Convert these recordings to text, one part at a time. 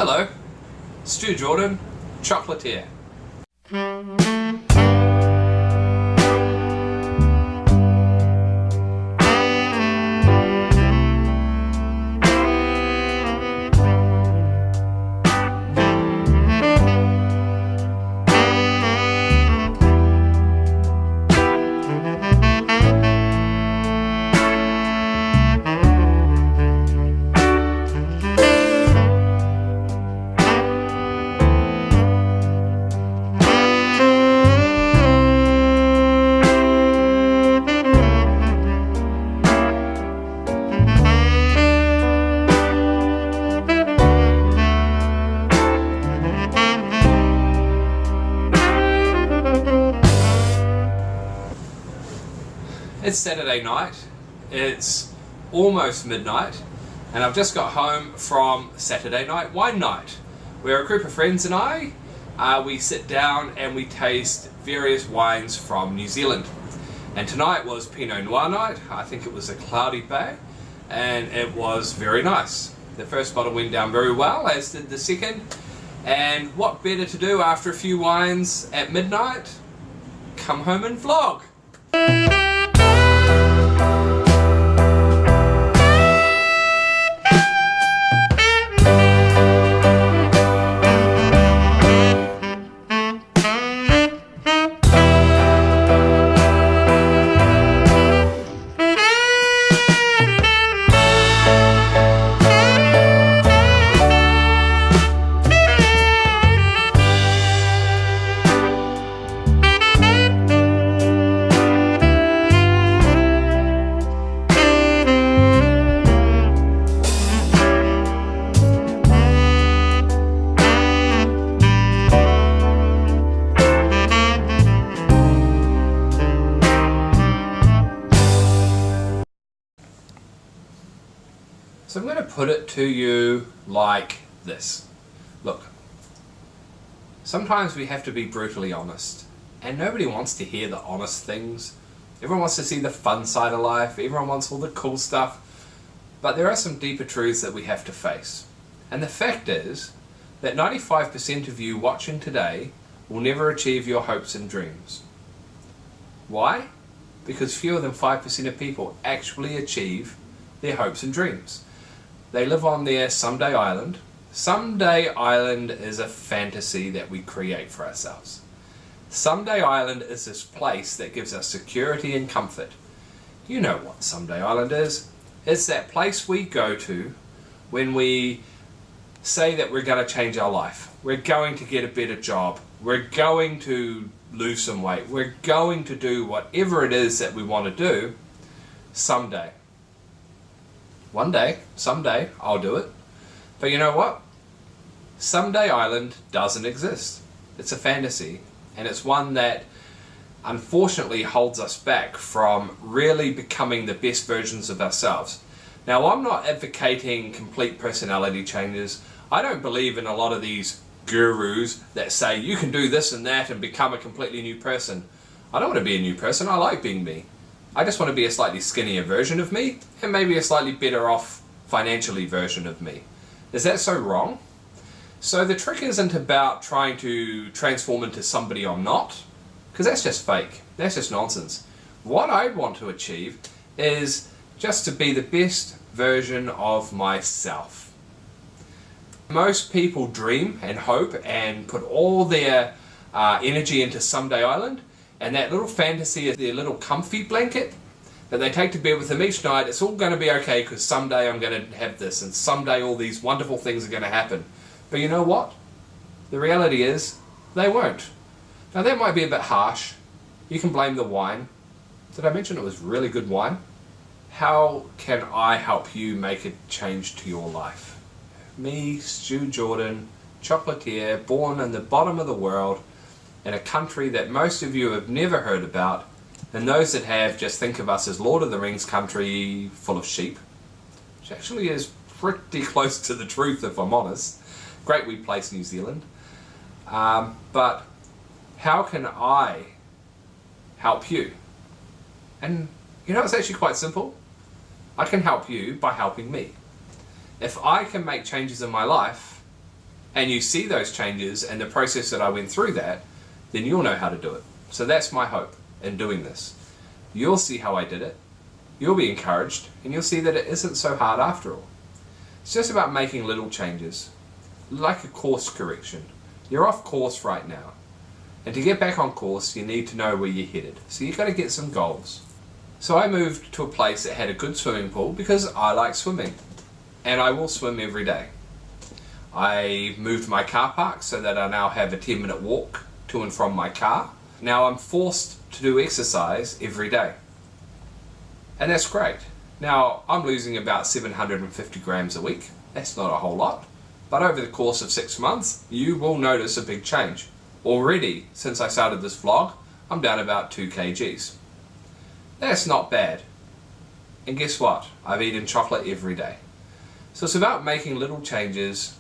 Hello, Stu Jordan, Chocolatier. It's Saturday night, it's almost midnight, and I've just got home from Saturday night wine night, where a group of friends and I, we sit down and we taste various wines from New Zealand. And tonight was Pinot Noir night. I think it was a cloudy day, and it was very nice. The first bottle went down very well, as did the second, and what better to do after a few wines at midnight? Come home and vlog! So I'm going to put it to you like this. Look, sometimes we have to be brutally honest, and nobody wants to hear the honest things. Everyone wants to see the fun side of life, everyone wants all the cool stuff, but there are some deeper truths that we have to face. And the fact is that 95% of you watching today will never achieve your hopes and dreams. Why? Because fewer than 5% of people actually achieve their hopes and dreams. They live on their someday island. Someday island is a fantasy that we create for ourselves. Someday island is this place that gives us security and comfort. You know what someday island is. It's that place we go to when we say that we're going to change our life. We're going to get a better job. We're going to lose some weight. We're going to do whatever it is that we want to do someday. One day, someday, I'll do it. But you know what? Someday Island doesn't exist. It's a fantasy, and it's one that unfortunately holds us back from really becoming the best versions of ourselves. Now, I'm not advocating complete personality changes. I don't believe in a lot of these gurus that say you can do this and that and become a completely new person. I don't want to be a new person. I like being me. I just want to be a slightly skinnier version of me, and maybe a slightly better off financially version of me. Is that so wrong? So the trick isn't about trying to transform into somebody I'm not, because that's just fake. That's just nonsense. What I want to achieve is just to be the best version of myself. Most people dream and hope and put all their energy into Someday Island, and that little fantasy is their little comfy blanket that they take to bed with them each night. It's all going to be okay because someday I'm going to have this, and someday all these wonderful things are going to happen. But you know what? The reality is, they won't. Now that might be a bit harsh. You can blame the wine. Did I mention it was really good wine? How can I help you make a change to your life? Me, Stu Jordan, chocolatier, born in the bottom of the world, in a country that most of you have never heard about, and those that have just think of us as Lord of the Rings country full of sheep, which actually is pretty close to the truth if I'm honest. Great wee place, New Zealand. But how can I help you? And you know, it's actually quite simple. I can help you by helping me. If I can make changes in my life, and you see those changes and the process that I went through that, then you'll know how to do it. So that's my hope in doing this. You'll see how I did it, you'll be encouraged, and you'll see that it isn't so hard after all. It's just about making little changes, like a course correction. You're off course right now, and to get back on course you need to know where you're headed. So you've got to get some goals. So I moved to a place that had a good swimming pool because I like swimming, and I will swim every day. I moved my car park so that I now have a 10-minute walk to and from my car. Now I'm forced to do exercise every day, and that's great. Now I'm losing about 750 grams a week. That's not a whole lot, but over the course of 6 months you will notice a big change. Already, since I started this vlog, I'm down about 2 kgs. That's not bad. And guess what? I've eaten chocolate every day. So it's about making little changes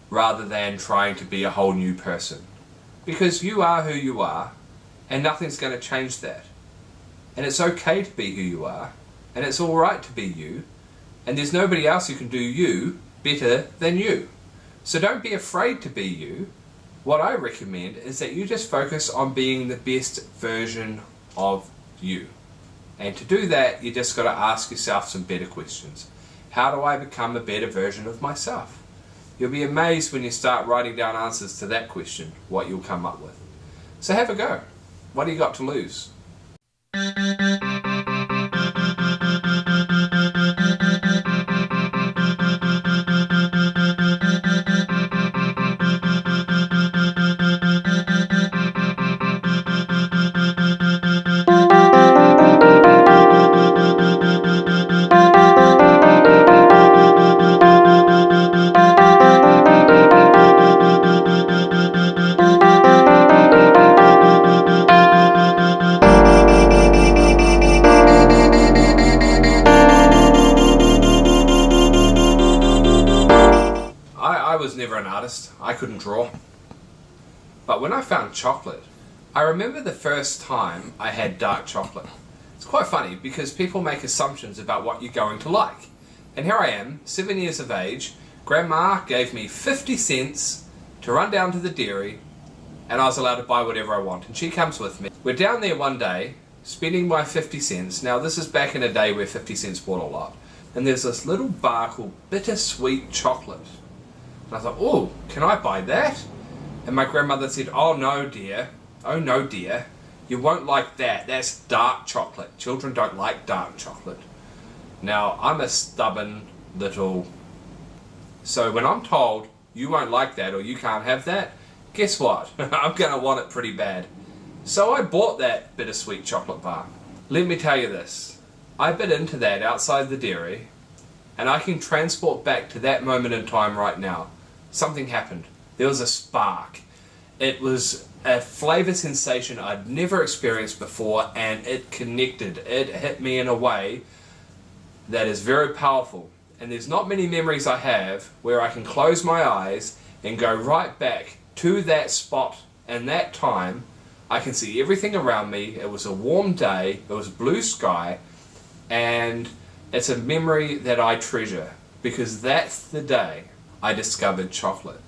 rather than trying to be a whole new person. Because you are who you are, and nothing's going to change that. And it's okay to be who you are, and it's alright to be you, and there's nobody else who can do you better than you. So don't be afraid to be you. What I recommend is that you just focus on being the best version of you. And to do that, you just got to ask yourself some better questions. How do I become a better version of myself? You'll be amazed when you start writing down answers to that question, what you'll come up with. So have a go. What do you got to lose? I was never an artist. I couldn't draw. But when I found chocolate, I remember the first time I had dark chocolate. It's quite funny because people make assumptions about what you're going to like. And here I am, 7 years of age, Grandma gave me 50 cents to run down to the dairy, and I was allowed to buy whatever I want. And she comes with me. We're down there one day, spending my 50 cents. Now this is back in a day where 50 cents bought a lot. And there's this little bar called bittersweet chocolate. And I thought, oh, can I buy that? And my grandmother said, oh no dear, you won't like that, that's dark chocolate. Children don't like dark chocolate. Now, I'm a stubborn little... So when I'm told, you won't like that or you can't have that, guess what? I'm going to want it pretty bad. So I bought that bittersweet chocolate bar. Let me tell you this, I bit into that outside the dairy, and I can transport back to that moment in time right now. Something happened. There was a spark. It was a flavour sensation I'd never experienced before, and it connected. It hit me in a way that is very powerful. And there's not many memories I have where I can close my eyes and go right back to that spot and that time. I can see everything around me. It was a warm day. It was blue sky. And it's a memory that I treasure because that's the day I discovered chocolate.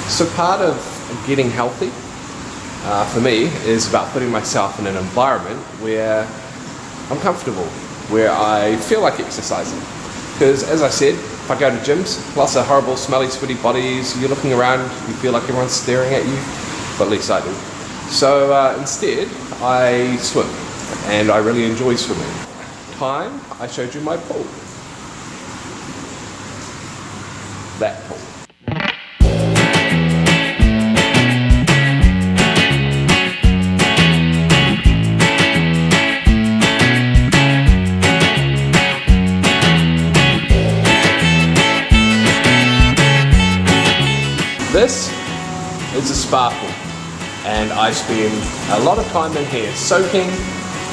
So part of getting healthy, for me, is about putting myself in an environment where I'm comfortable, where I feel like exercising. Because as I said, if I go to gyms, lots of horrible, smelly, sweaty bodies, you're looking around, you feel like everyone's staring at you, but at least I do. So instead, I swim, and I really enjoy swimming. Time, I showed you my pool. that pool. This is a spa pool, and I spend a lot of time in here soaking,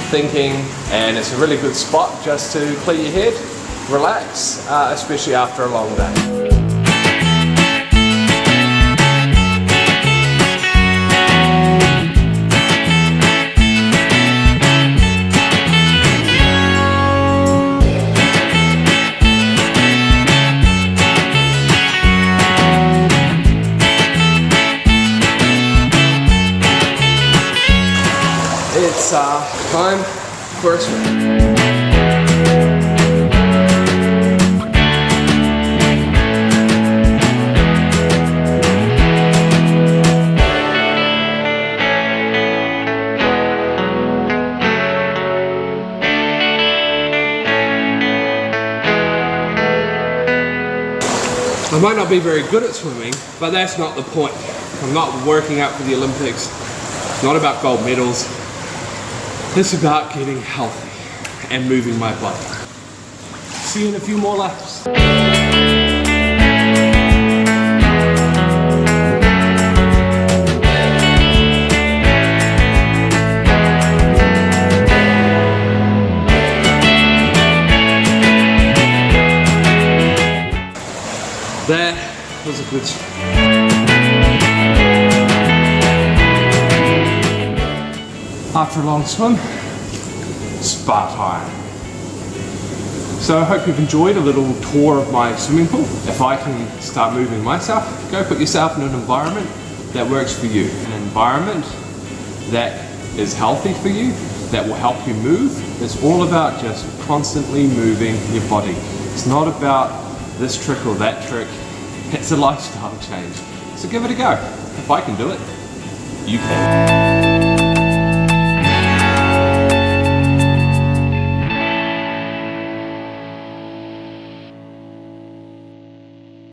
thinking, and it's a really good spot just to clear your head, relax, especially after a long day. It's time for a swim. I might not be very good at swimming, but that's not the point. I'm not working out for the Olympics. It's not about gold medals. It's about getting healthy and moving my body. See you in a few more laps. That was a good swim. After a long swim, spa time. So I hope you've enjoyed a little tour of my swimming pool. If I can start moving myself, go put yourself in an environment that works for you. An environment that is healthy for you, that will help you move. It's all about just constantly moving your body. It's not about this trick or that trick. It's a lifestyle change. So give it a go. If I can do it, you can.